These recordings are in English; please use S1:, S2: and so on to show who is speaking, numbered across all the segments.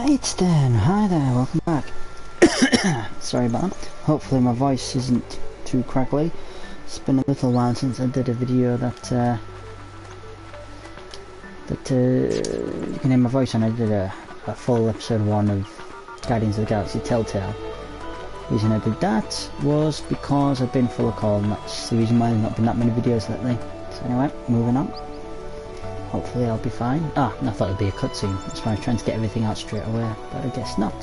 S1: Right then, hi there, welcome back. Sorry about that. Hopefully my voice isn't too crackly. It's been a little while since I did a video that you can hear my voice on. I did a full episode 1 of Guardians of the Galaxy Telltale. The reason I did that was because I've been full of cold, and that's the reason why there's not been that many videos lately. So anyway, moving on. Hopefully I'll be fine. Ah, I thought it'd be a cutscene. That's why I was trying to get everything out straight away, but I guess not.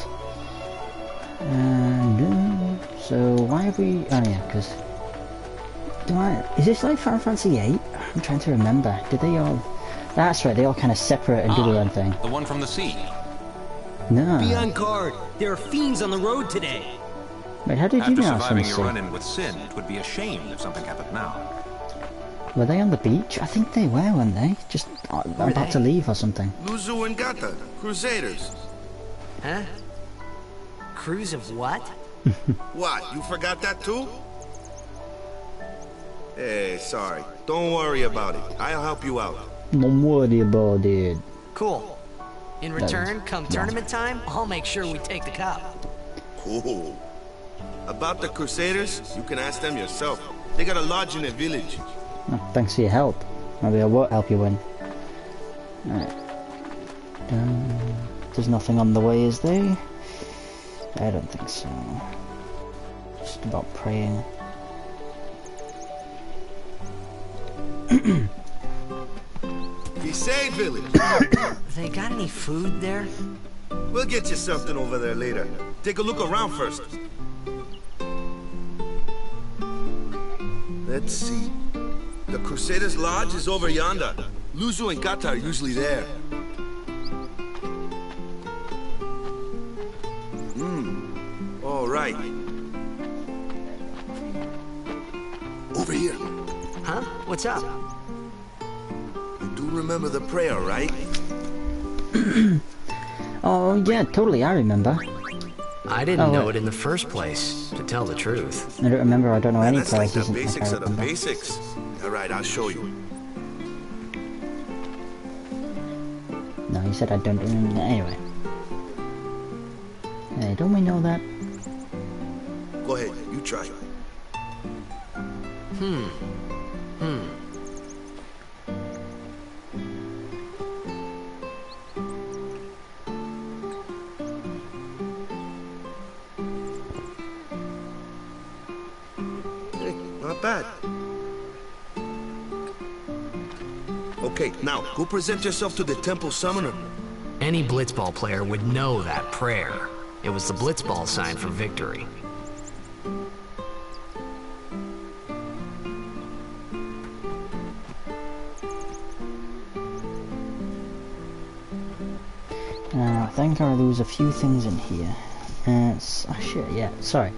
S1: And so why have we? Oh yeah, because is this like Final Fantasy VIII? I'm trying to remember. Did they all? That's right. They all kind of separate and do their own thing.
S2: The one from the sea.
S1: No.
S3: Be on guard. There are fiends on the road today.
S1: Wait, how did you know?
S2: After surviving your run-in with Sin, it would be a shame if something happened now.
S1: Were they on the beach? I think they were, weren't they? Just about to leave or something.
S4: Luzu and Gata, Crusaders.
S3: Huh? Cruise of what?
S4: What, you forgot that too? Hey, sorry. Don't worry about it. I'll help you out.
S1: Don't worry about it.
S3: Cool. In return, come tournament time, I'll make sure we take the cup.
S4: Cool. About the Crusaders, you can ask them yourself. They got a lodge in a village.
S1: Oh, thanks for your help. Maybe I won't help you win. Alright. There's nothing on the way, is there? I don't think so. Just about praying.
S4: Besaid village.
S3: They got any food there?
S4: We'll get you something over there later. Take a look around first. Let's see. The Crusaders' Lodge is over yonder. Luzu and Gata are usually there. All right. Over here.
S3: Huh? What's up?
S4: You do remember the prayer, right?
S1: Oh yeah, totally, I remember.
S3: I didn't know it in the first place, to tell the truth.
S1: I don't remember, I don't know any
S4: That's like
S1: prices.
S4: the basics of the basics. All right, I'll show you.
S1: No, you said I don't remember. Anyway. Hey, don't we know that?
S4: Go ahead, you try. Hey, not bad. Okay, now, go present yourself to the temple summoner.
S5: Any blitzball player would know that prayer. It was the blitzball sign for victory.
S1: I think there was a few things in here. Shit, yeah, sorry.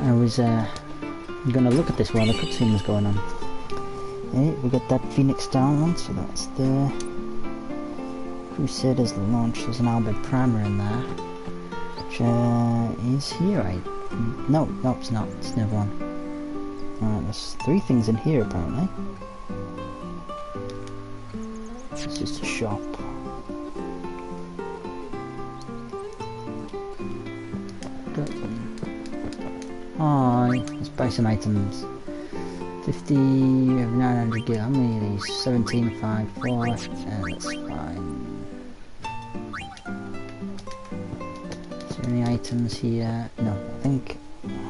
S1: I was gonna look at this while the cutscene was going on. Hey, we got that Phoenix Down one, so that's the Crusaders launch. There's an Albert Primer in there, which is here, right? No, it's not. It's another one. Alright, there's 3 things in here apparently. This is just a shop. Hi, let's buy some items. 50 of 900 gil. How many of these? 17, 5, 4. That's fine. Is there any items here? No, I think.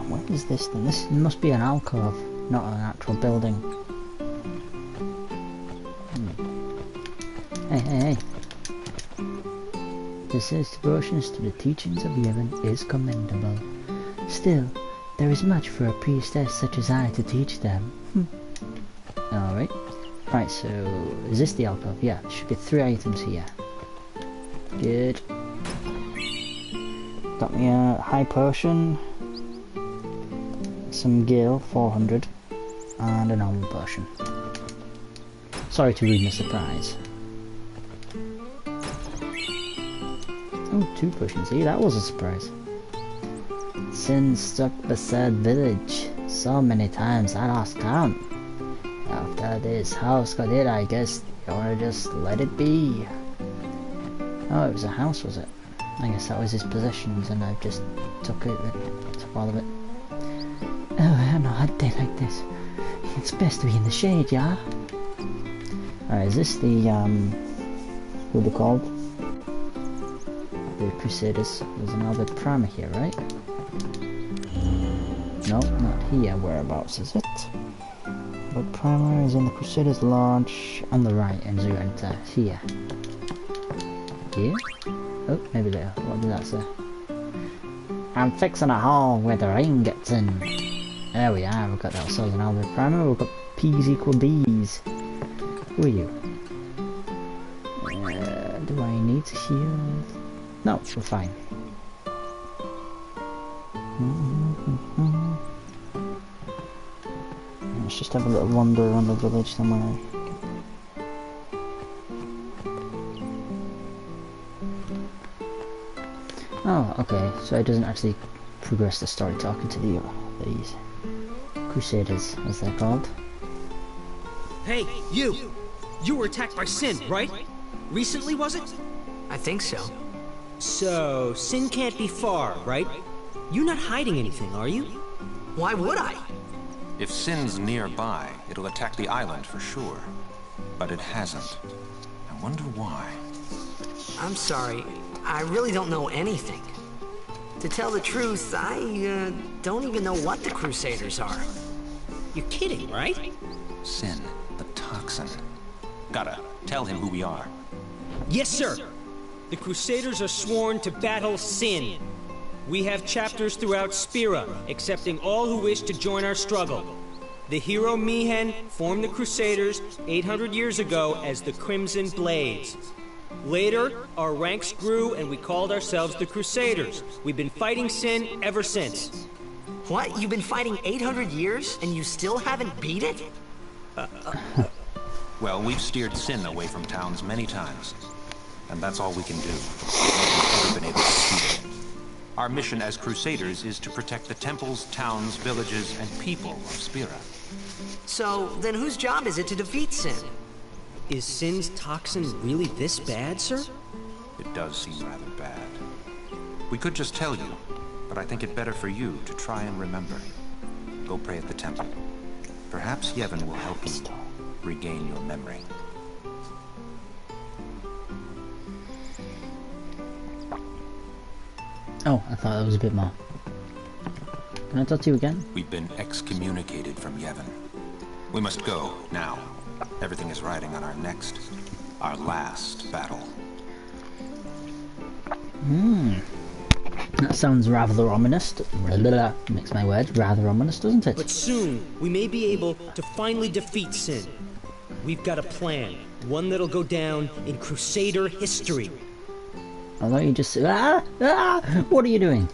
S1: What is this then? This must be an alcove, not an actual building. Hey. This is devotions to the teachings of Yevon is commendable. Still, there is much for a priestess such as I to teach them. Alright. Right, so is this the alcove? Yeah, there should be 3 items here. Good. Got me a high potion, some gil, 400, and a normal potion. Sorry to ruin the surprise. Oh, 2 potions. See, that was a surprise. Sin struck Besaid village so many times I lost count. After this house got hit, I guess you wanna just let it be. Oh, it was a house, was it? I guess that was his possessions and I just took all of it. Oh, no, a day like this. It's best to be in the shade, yeah? Alright, is this the, who they called? The Crusaders. There's another primer here, right? No, not here. Whereabouts is it? The primer is in the Crusaders Lodge on the right, and you enter here. Here? Oh, maybe there. What did that say? I'm fixing a hole where the rain gets in. There we are. We've got ourselves an Albert primer. We've got P's equal D's. Who are you? Do I need to heal? No, we're fine. Let's just have a little wander around the village somewhere. Oh, okay, so it doesn't actually progress the story talking to these Crusaders, as they're called.
S6: Hey, you! You were attacked by Sin, right? Recently, was it?
S5: I think so.
S6: So, Sin can't be far, right? You're not hiding anything, are you?
S5: Why would I?
S2: If Sin's nearby, it'll attack the island for sure. But it hasn't. I wonder why.
S5: I'm sorry. I really don't know anything. To tell the truth, I don't even know what the Crusaders are.
S6: You're kidding, right?
S2: Sin, the toxin. Gotta tell him who we are.
S6: Yes, sir! The Crusaders are sworn to battle Sin. We have chapters throughout Spira, accepting all who wish to join our struggle. The hero Mihen formed the Crusaders 800 years ago as the Crimson Blades. Later, our ranks grew and we called ourselves the Crusaders. We've been fighting Sin ever since.
S3: What? You've been fighting 800 years and you still haven't beat it?
S2: Well, we've steered Sin away from towns many times. And that's all we can do. Nobody's ever been able to defeat it. Our mission as Crusaders is to protect the temples, towns, villages, and people of Spira.
S3: So, then whose job is it to defeat Sin?
S6: Is Sin's toxin really this bad, sir?
S2: It does seem rather bad. We could just tell you, but I think it better for you to try and remember. Go pray at the temple. Perhaps Yevon will help you regain your memory.
S1: Oh, I thought that was a bit more. Can I talk to you again?
S2: We've been excommunicated from Yevon. We must go, now. Everything is riding on our last battle.
S1: That sounds rather ominous. Mix my words, rather ominous, doesn't it?
S6: But soon, we may be able to finally defeat Sin. We've got a plan, one that'll go down in Crusader history.
S1: I thought you just said, what are you doing?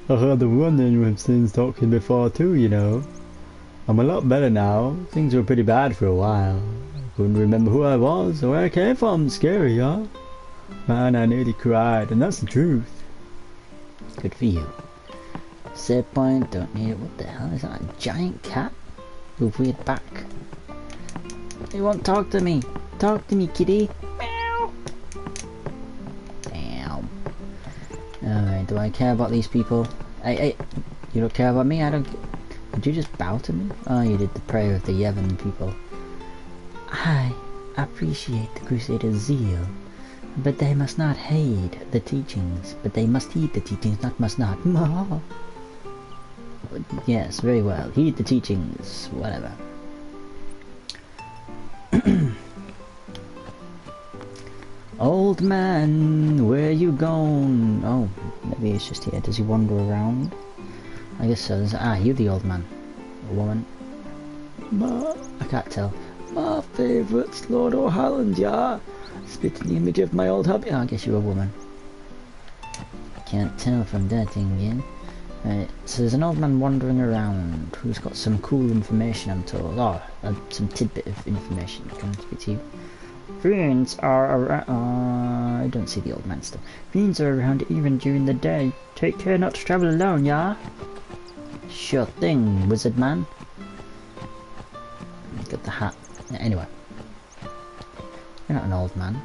S7: I heard the wondering when Sin's talking before too, you know. I'm a lot better now. Things were pretty bad for a while. I couldn't remember who I was or where I came from. Scary, huh? Man, I nearly cried, and that's the truth.
S1: Good for you. Save point, don't need it. What the hell is that? A giant cat? With a weird back. He won't talk to me. Talk to me, kitty. Meow. Damn. Alright, do I care about these people? Hey, you don't care about me? I don't. Did you just bow to me? Oh, you did the prayer of the Yevon people. I appreciate the Crusaders' zeal, but they must not heed the teachings. But they must heed the teachings, not must not. Yes, very well. Heed the teachings, whatever. Old man, where you gone? Oh, maybe it's just here. Does he wander around? I guess so. You're the old man. Or woman. I can't tell. My favourite's Lord O'Halland, yeah. Spit in the image of my old hubby. I guess you're a woman. Can't tell from that thing again. Right, so there's an old man wandering around who's got some cool information, I'm told. Oh, some tidbit of information. Can I speak to you? Fiends are around. I don't see the old man still. Fiends are around even during the day. Take care not to travel alone, yeah? Sure thing, wizard man. Got the hat. Anyway. You're not an old man,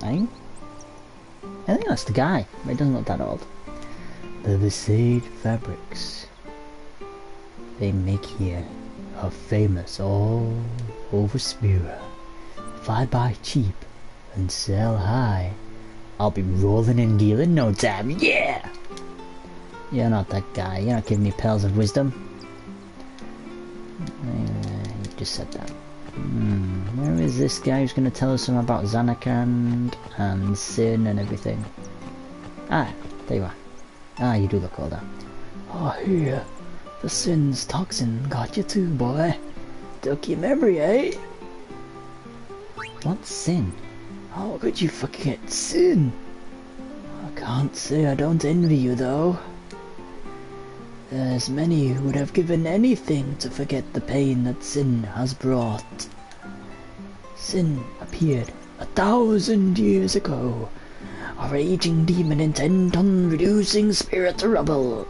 S1: are you? I think that's the guy, but he doesn't look that old. The Besaid fabrics they make here are famous all over Spira. If I buy cheap and sell high, I'll be rolling in gear in no time, yeah! You're not that guy, you're not giving me pearls of wisdom. You just said that. Where is this guy who's going to tell us something about Zanarkand and Sin and everything? Ah, there you are. Ah, you do look older. Oh, here. The Sin's toxin got you too, boy. Took your memory, eh? What's Sin? How could you forget Sin? I can't say I don't envy you, though. There's many who would have given anything to forget the pain that Sin has brought. Sin appeared 1,000 years ago, a raging demon intent on reducing Spirit to rubble.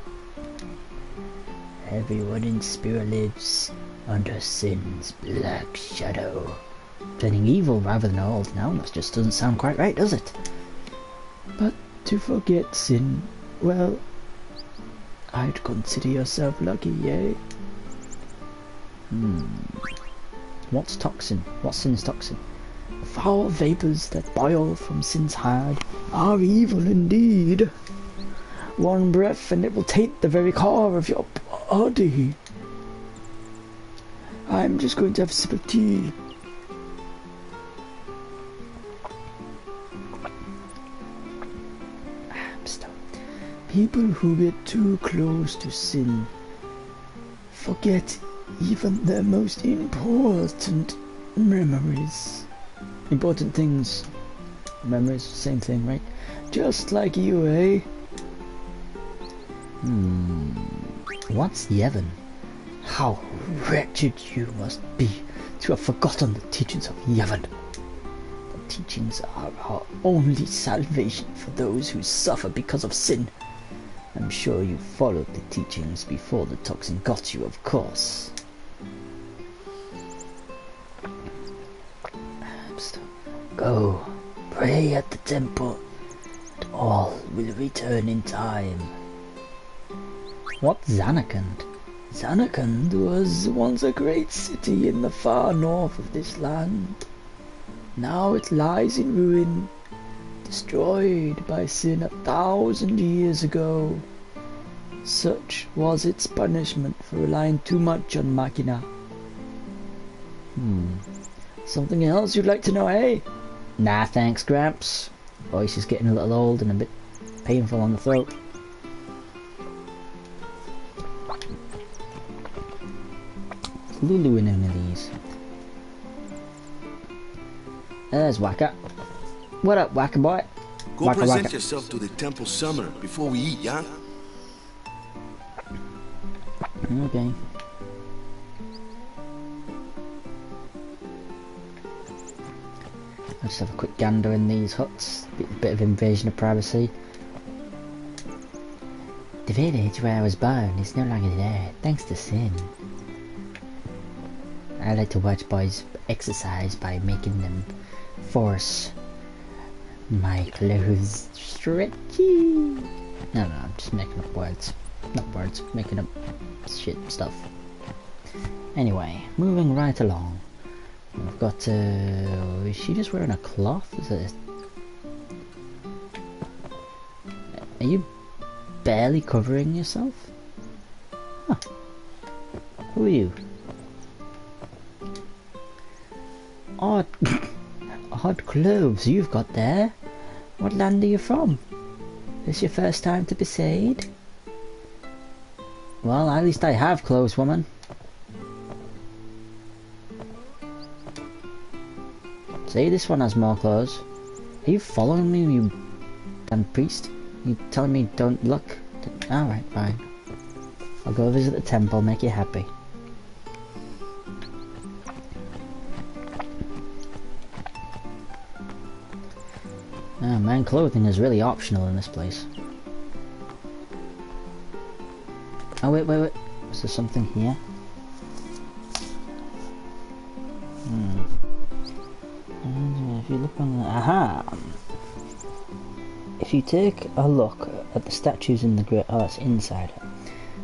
S1: Everyone in Spirit lives under Sin's black shadow. Turning evil rather than old now, that just doesn't sound quite right, does it? But to forget Sin, well, I'd consider yourself lucky, eh? What's toxin? What's Sin's toxin? Foul vapors that boil from Sin's hide are evil indeed. One breath and it will taint the very core of your body. I'm just going to have a sip of tea. People who get too close to Sin forget even their most important memories. Important things. Memories, same thing, right? Just like you, eh? What's Yevon? How wretched you must be to have forgotten the teachings of Yevon. The teachings are our only salvation for those who suffer because of Sin. I'm sure you followed the teachings before the toxin got you, of course. Go, pray at the temple, and all will return in time. What's Zanarkand? Zanarkand was once a great city in the far north of this land. Now it lies in ruin, destroyed by Sin 1,000 years ago. Such was its punishment for relying too much on Machina. Something else you'd like to know, eh? Nah, thanks, Gramps. Voice is getting a little old and a bit painful on the throat. Lulu in any of these. There's Waka. What up, Waka boy?
S4: Go
S1: Waka,
S4: present
S1: Waka.
S4: yourself to the temple summer before we eat, yeah?
S1: Okay. I'll just have a quick gander in these huts. Bit of invasion of privacy. The village where I was born is no longer there, thanks to Sin. I like to watch boys exercise by making them force my clothes stretchy. No, I'm just making up words. Not words, making up shit stuff. Anyway, moving right along. I've got, is she just wearing a cloth? Is it? Are you barely covering yourself? Huh. Who are you? Odd, odd clothes you've got there. What land are you from? This your first time to Besaid? Well, at least I have clothes, woman. See, this one has more clothes. Are you following me, you damn priest? You telling me don't look? Alright, fine. I'll go visit the temple, make you happy. Oh man, clothing is really optional in this place. Oh wait. Is there something here? If you look on the... Aha! if you take a look at the statues in the great... Oh, it's inside it.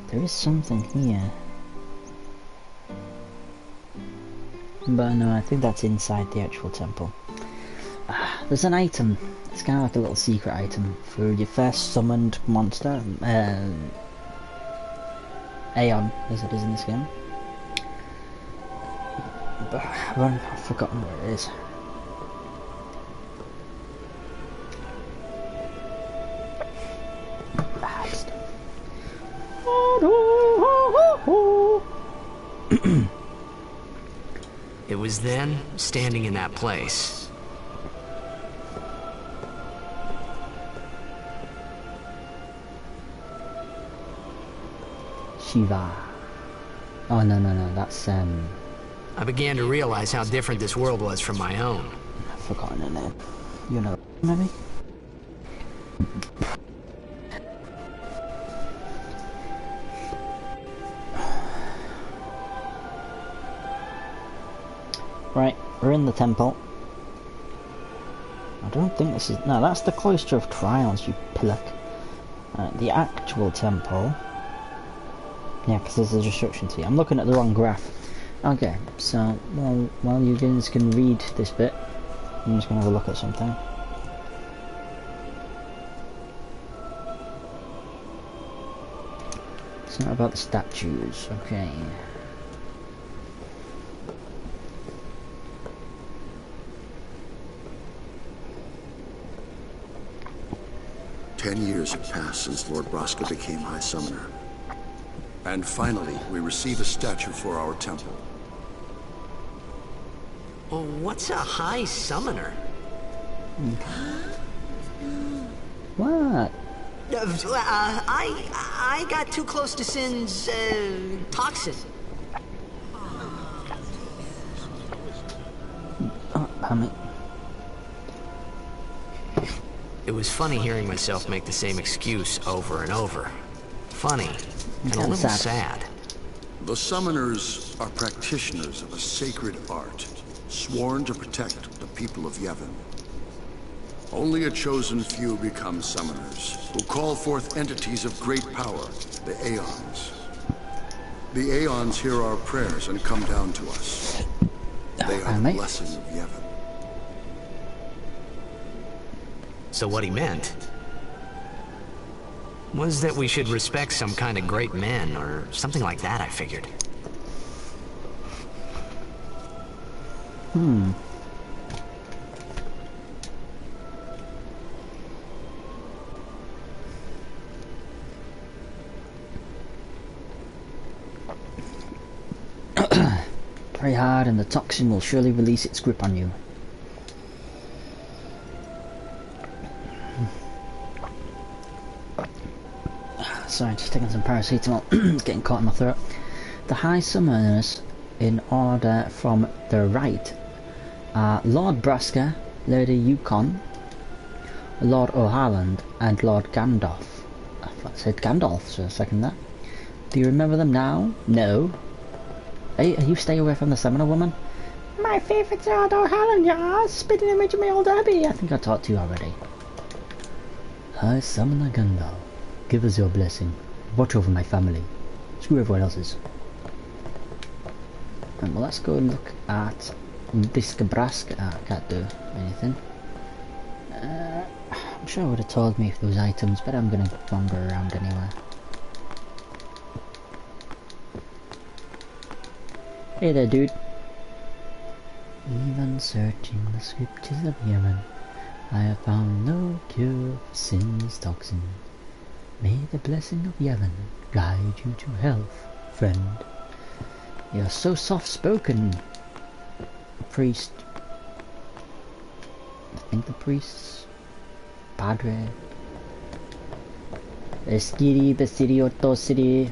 S1: There is something here. But no, I think that's inside the actual temple. There's an item. It's kind of like a little secret item for your first summoned monster. Aeon, as it is in this game. But I've forgotten where it is.
S5: It was then, standing in that place.
S1: Shiva. Oh no, that's
S5: I began to realize how different this world was from my own.
S1: I've forgotten her name. You know, maybe? Right, we're in the temple. I don't think this is... No, that's the Cloister of Trials, you pillock. The actual temple... Yeah, because there's a destruction tea. I'm looking at the wrong graph. Okay, so, while you guys can read this bit, I'm just going to have a look at something. It's not about the statues, okay.
S8: Ten years have passed since Lord Braska became High Summoner. And finally, we receive a statue for our temple.
S5: Well, what's a High Summoner?
S1: What?
S5: I got too close to Sin's, toxin.
S1: Oh, pardon me.
S5: It was funny hearing myself make the same excuse over and over. Funny, and a little sad.
S8: The Summoners are practitioners of a sacred art, sworn to protect the people of Yevon. Only a chosen few become Summoners, who call forth entities of great power, the Aeons. The Aeons hear our prayers and come down to us. They are the blessing of Yevon.
S5: So what he meant was that we should respect some kind of great men, or something like that, I figured.
S1: Pray hard and the toxin will surely release its grip on you. Sorry, just taking some paracetamol. It's getting caught in my throat. The High Summoners, in order from the right, are Lord Braska, Lady Yukon, Lord O'Harland, and Lord Gandalf. I thought I said Gandalf, so I second that. Do you remember them now? No. Hey, you stay away from the Summoner woman? My favourite's Lord O'Harland, yeah, spitting image of my old Abbey. I think I talked to you already. High Summoner Gandalf. Give us your blessing. Watch over my family. Screw everyone else's. And well, let's go look at Biska Braska. I can't do anything. I'm sure it would have told me if those items, but I'm gonna wander around anyway. Hey there, dude. Even searching the scriptures of Yemen, I have found no cure for sin's toxin. May the blessing of Yevon guide you to health, friend. You're so soft-spoken, priest. I think the priest's padre. Besidi Otto City.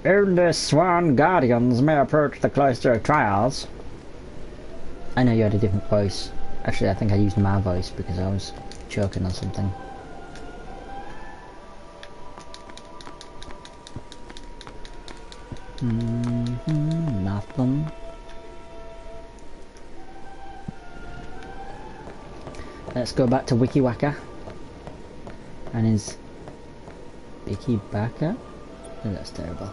S1: Only sworn guardians may approach the Cloister of Trials. I know you had a different voice. Actually, I think I used my voice because I was choking on something. Nothing. Let's go back to Wikiwaka. and his Bicky Backer. Oh, that's terrible.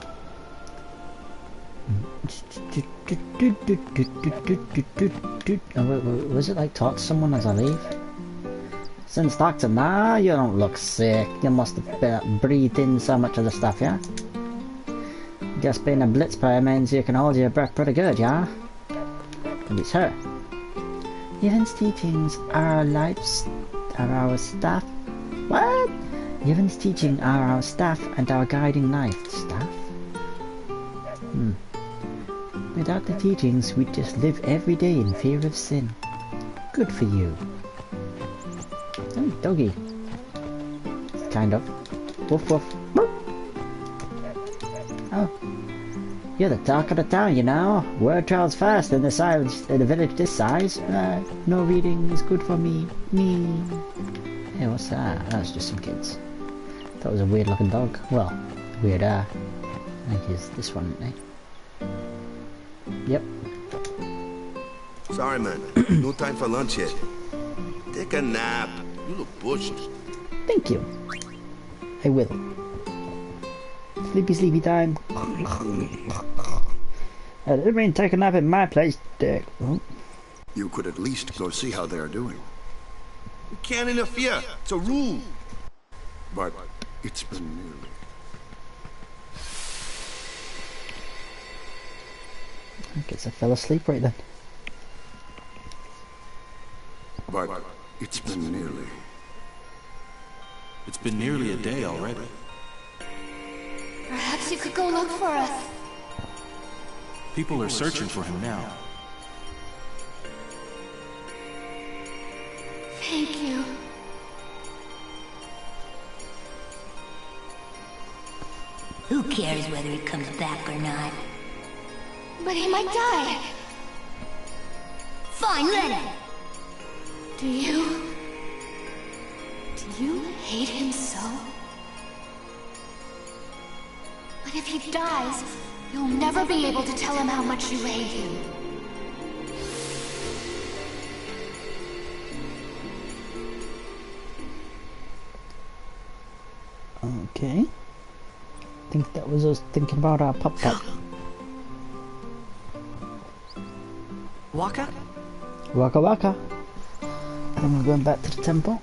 S1: Oh, was it like talk to someone as I leave? Since Doctor, nah, you don't look sick. You must have breathed in so much of the stuff, yeah? Guess being a blitz player means you can hold your breath pretty good, yeah? And it's her. Yevon's teachings are our staff. What? Yevon's teaching are our staff and our guiding light. Staff? Without the teachings, we'd just live every day in fear of sin. Good for you. Oh, doggy. Kind of. Woof woof. Oh. You're the talk of the town, you know. Word travels fast in a village this size. No reading is good for me. Hey, what's that? That's just some kids. That was a weird looking dog. Well, weird I think it's this one, isn't it? Yep.
S4: Sorry, man. No time for lunch yet. Take a nap. You look bushy.
S1: Thank you. I will. Sleepy time. I didn't mean take a nap in my place, Dick. Oh.
S8: You could at least go see how they are doing.
S4: We can't interfere. It's a rule.
S8: But it's been nearly.
S1: I guess I fell asleep right then.
S8: But it's been nearly.
S2: It's been nearly a day already.
S9: Perhaps you could go look for us.
S2: People are searching for him now.
S9: Thank you.
S10: Who cares whether he comes back or not?
S9: But he might die.
S10: Fine, let him.
S9: Do you hate him so? But if he dies, you'll never be able to tell him how much you hate him.
S1: Okay. I think that was us thinking about our pop-pop.
S5: Waka?
S1: Waka waka. And we're going back to the temple.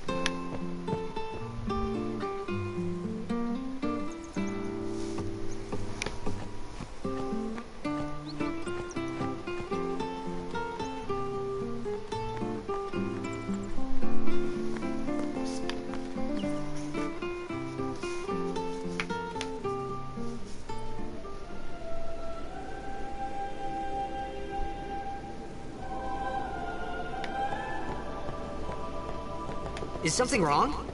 S5: Is something wrong?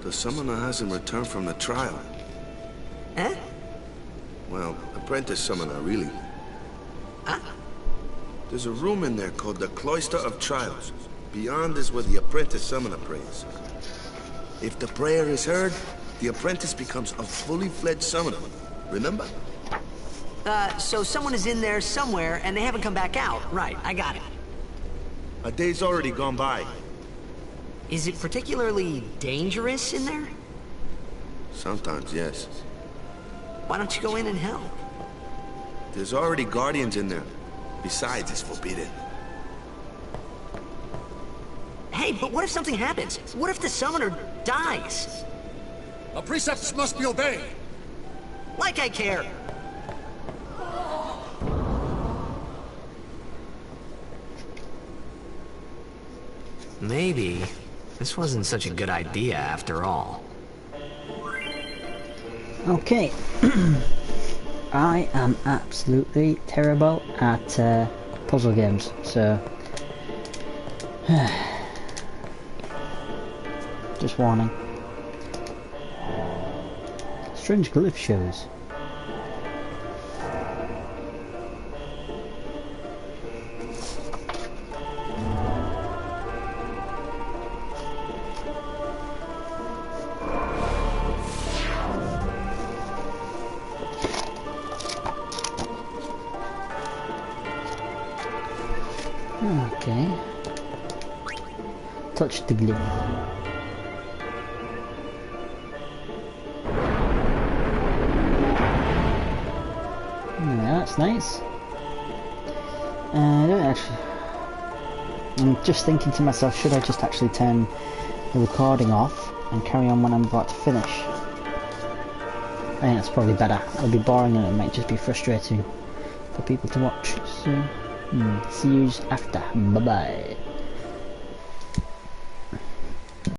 S4: The summoner hasn't returned from the trial.
S5: Eh?
S4: Well, apprentice summoner, really.
S5: Huh?
S4: There's a room in there called the Cloister of Trials. Beyond is where the apprentice summoner prays. If the prayer is heard, the apprentice becomes a fully fledged summoner. Remember?
S5: So someone is in there somewhere and they haven't come back out. Right, I got it.
S4: A day's already gone by.
S5: Is it particularly dangerous in there?
S4: Sometimes, yes.
S5: Why don't you go in and help?
S4: There's already guardians in there. Besides, it's forbidden.
S5: Hey, but what if something happens? What if the summoner dies?
S8: The precepts must be obeyed.
S5: Like I care. Maybe this wasn't such a good idea after all.
S1: Okay. I am absolutely terrible at puzzle games, so just warning. Strange glyph shows. Okay. Touch the glyph. That's nice. I don't actually... I'm just thinking to myself, should I just actually turn the recording off and carry on when I'm about to finish? I think that's probably better. It'll be boring and it might just be frustrating for people to watch. So, see you after. Bye bye.